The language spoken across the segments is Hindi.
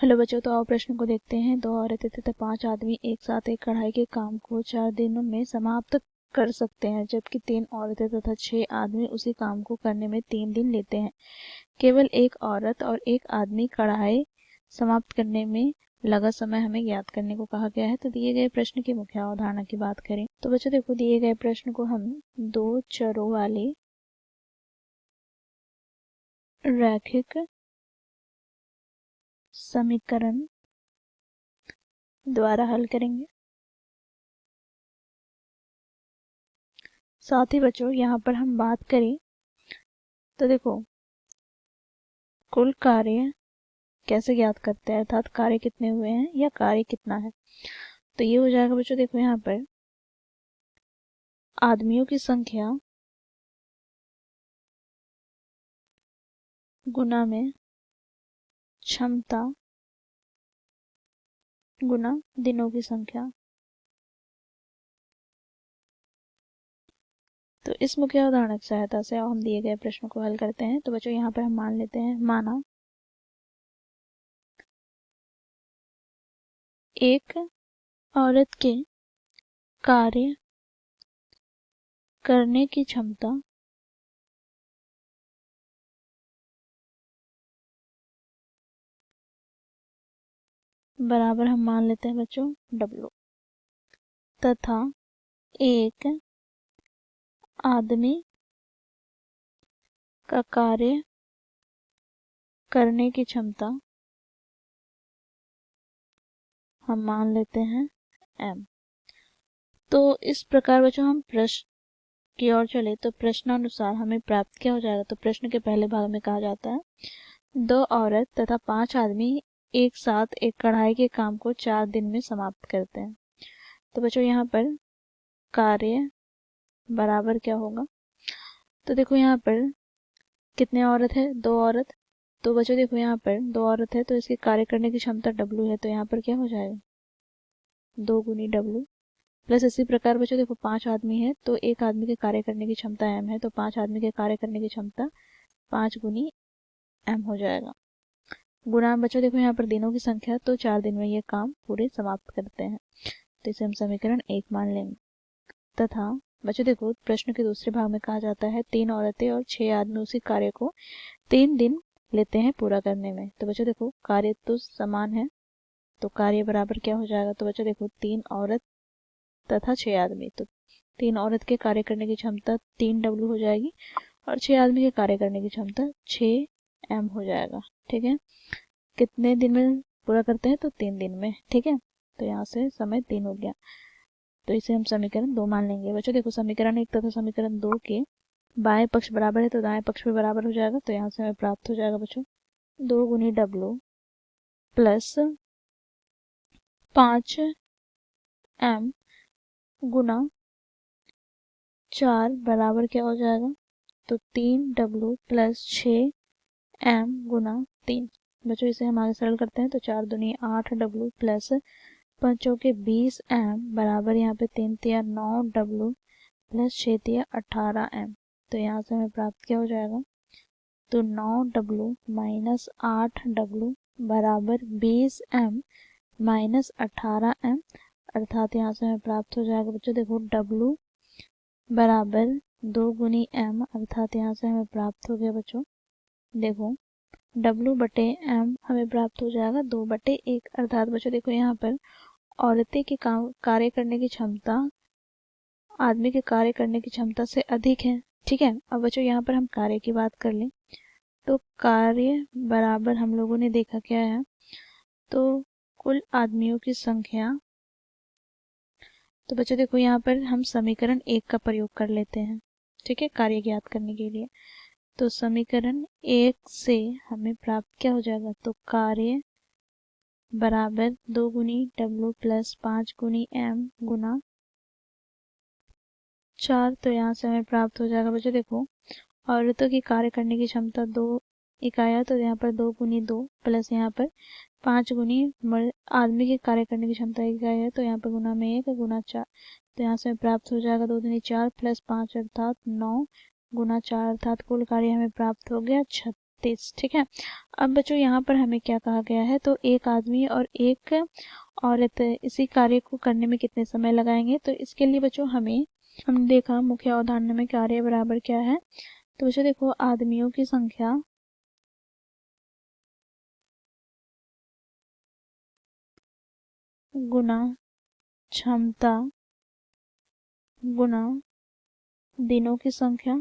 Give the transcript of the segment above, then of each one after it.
हेलो बच्चों, तो आओ प्रश्न को देखते हैं। 2 औरतें तथा 5 आदमी एक साथ एक कढ़ाई के काम को 4 दिनों में समाप्त कर सकते हैं, जबकि 3 औरतें तथा 6 आदमी उसी काम को करने में 3 दिन लेते हैं। केवल एक औरत और एक आदमी कढ़ाई समाप्त करने में लगा समय हमें ज्ञात करने को कहा गया है। तो दिए गए प्रश्न की मुख्य अवधारणा की बात करें तो बच्चों देखो, दिए गए प्रश्न को हम 2 चरों वाले रैखिक समीकरण द्वारा हल करेंगे। साथ ही बच्चों यहाँ पर हम बात करें तो देखो, कुल कार्य कैसे ज्ञात करते हैं, अर्थात कार्य कितने हुए हैं या कार्य कितना है। तो ये हो जाएगा बच्चों, देखो यहाँ पर आदमियों की संख्या गुना में क्षमता गुना दिनों की संख्या। तो इस मुख्य उदाहरण की सहायता से हम दिए गए प्रश्न को हल करते हैं। तो बच्चों यहाँ पर हम मान लेते हैं, माना एक औरत के कार्य करने की क्षमता बराबर हम मान लेते हैं बच्चों W, तथा एक आदमी का कार्य करने की क्षमता हम मान लेते हैं M। तो इस प्रकार बच्चों हम प्रश्न की ओर चले तो प्रश्नानुसार हमें प्राप्त क्या हो जाएगा। तो प्रश्न के पहले भाग में कहा जाता है 2 औरत तथा 5 आदमी एक साथ एक कढ़ाई के काम को 4 दिन में समाप्त करते हैं। तो बच्चों यहाँ पर कार्य बराबर क्या होगा। तो देखो यहाँ पर कितने औरत है, 2 औरत। तो बच्चों देखो यहाँ पर 2 औरत है तो इसके कार्य करने की क्षमता W है, तो यहाँ पर क्या हो जाएगा 2 गुनी W। प्लस इसी प्रकार बच्चों देखो 5 आदमी है तो एक आदमी के कार्य करने की क्षमता M है, तो 5 आदमी के कार्य करने की क्षमता 5 गुनी M हो जाएगा। गुना बच्चों देखो यहाँ पर दिनों की संख्या, तो 4 दिन में ये काम पूरे समाप्त करते हैं, तो इसे हम समीकरण 1 मान लेंगे। तथा बच्चों देखो प्रश्न के दूसरे भाग में कहा जाता है 3 औरतें और 6 आदमी उसी कार्य को 3 दिन लेते हैं पूरा करने में। तो बच्चों देखो कार्य तो समान है, तो कार्य बराबर क्या हो जाएगा। तो बच्चों देखो 3 औरत तथा 6 आदमी, तो 3 औरत के कार्य करने की क्षमता 3W हो जाएगी और 6 आदमी के कार्य करने की क्षमता 6M हो जाएगा। ठीक है, कितने दिन में पूरा करते हैं तो 3 दिन में। ठीक है, तो यहाँ से समय 3 हो गया, तो इसे हम समीकरण 2 मान लेंगे। बच्चों देखो समीकरण 1 तथा समीकरण 2 के बाएं पक्ष बराबर है तो दाएं पक्ष भी बराबर हो जाएगा, तो यहाँ से हमें प्राप्त हो जाएगा बच्चों 2 गुनी W प्लस 5M गुना 4 बराबर क्या हो जाएगा, तो 3W प्लस 6M गुना 3। बच्चों इसे हम आगे सरल करते हैं तो 4 दूनी 8W प्लस 5 के 20M बराबर यहाँ पे 3 तिया 9W प्लस 6 तिया 18M। तो यहाँ से हमें प्राप्त क्या हो जाएगा, तो 9W माइनस 8W बराबर 20M माइनस 18M, अर्थात यहाँ से हमें प्राप्त हो जाएगा बच्चों देखो W बराबर 2 गुनी M, अर्थात यहाँ से हमें प्राप्त हो गया बच्चों देखो W बटे M हमें प्राप्त हो जाएगा 2/1, अर्थात बच्चों देखो यहाँ पर औरतें की कार्य करने की क्षमता आदमी के कार्य करने की क्षमता से अधिक है। ठीक है, अब बच्चों यहाँ पर हम कार्य की बात कर लें तो कार्य बराबर हम लोगों ने देखा क्या है, तो कुल आदमियों की संख्या। तो बच्चों देखो यहाँ पर हम समीकरण 1 का प्रयोग कर लेते हैं। ठीक है, कार्य ज्ञात करने के लिए तो समीकरण 1 से हमें प्राप्त क्या हो जाएगा, तो कार्य बराबर 2 गुनी W प्लस 5 गुनी M गुना 4। तो यहाँ से हमें प्राप्त हो जाएगा बच्चों देखो औरतों की कार्य करने की क्षमता 2 इकाइयाँ, तो यहाँ पर 2 गुनी 2 प्लस यहाँ पर 5 गुनी आदमी की कार्य करने की क्षमता इकाई है, तो यहाँ पर गुना में 1 गुना 4। तो यहाँ से प्राप्त हो जाएगा 2 दूनी 4 प्लस 5 अर्थात 9 गुना 4, अर्थात कुल कार्य हमें प्राप्त हो गया 36। 36। ठीक है, अब बच्चों यहाँ पर हमें क्या कहा गया है, तो एक आदमी और एक औरत इसी कार्य को करने में कितने समय लगाएंगे। तो इसके लिए बच्चों हमने देखा मुख्य अवधारणा में कार्य बराबर क्या है। तो बच्चों देखो, आदमियों की संख्या गुना क्षमता गुना दिनों की संख्या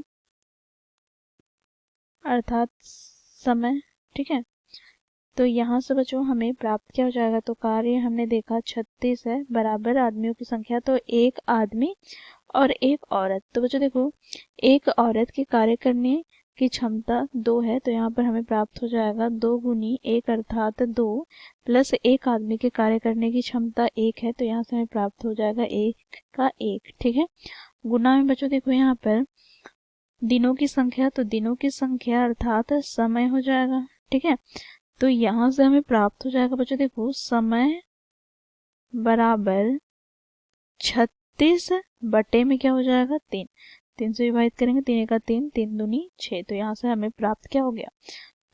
अर्थात समय। ठीक है, तो यहाँ से बच्चों हमें प्राप्त क्या हो जाएगा, तो कार्य हमने देखा 36 है बराबर आदमियों की संख्या, तो एक आदमी और एक औरत। तो बच्चों देखो, एक औरत के कार्य करने की क्षमता 2 है, तो यहाँ पर हमें प्राप्त हो जाएगा 2 गुनी 1 अर्थात 2 प्लस एक आदमी के कार्य करने की क्षमता 1 है, तो यहाँ से हमें प्राप्त हो जाएगा 1 का 1। ठीक है, गुना में बच्चों देखो यहाँ पर दिनों की संख्या, तो दिनों की संख्या अर्थात समय हो जाएगा। ठीक है, तो यहाँ से हमें प्राप्त हो जाएगा बच्चों देखो, समय बराबर 36 बटे में क्या हो जाएगा 3, 3 से विभाजित करेंगे, 3 का 3, 3 दूनी 6। तो यहाँ से हमें प्राप्त क्या हो गया,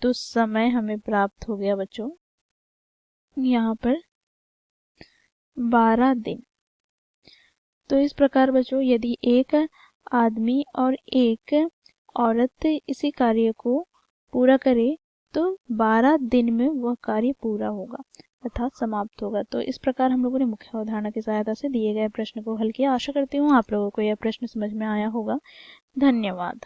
तो समय हमें प्राप्त हो गया बच्चों यहाँ पर 12 दिन। तो इस प्रकार बच्चों यदि एक आदमी और एक औरत इसी कार्य को पूरा करे तो 12 दिन में वह कार्य पूरा होगा अर्थात समाप्त होगा। तो इस प्रकार हम लोगों ने मुख्य अवधारणा की सहायता से दिए गए प्रश्न को हल किया। आशा करती हूँ आप लोगों को यह प्रश्न समझ में आया होगा। धन्यवाद।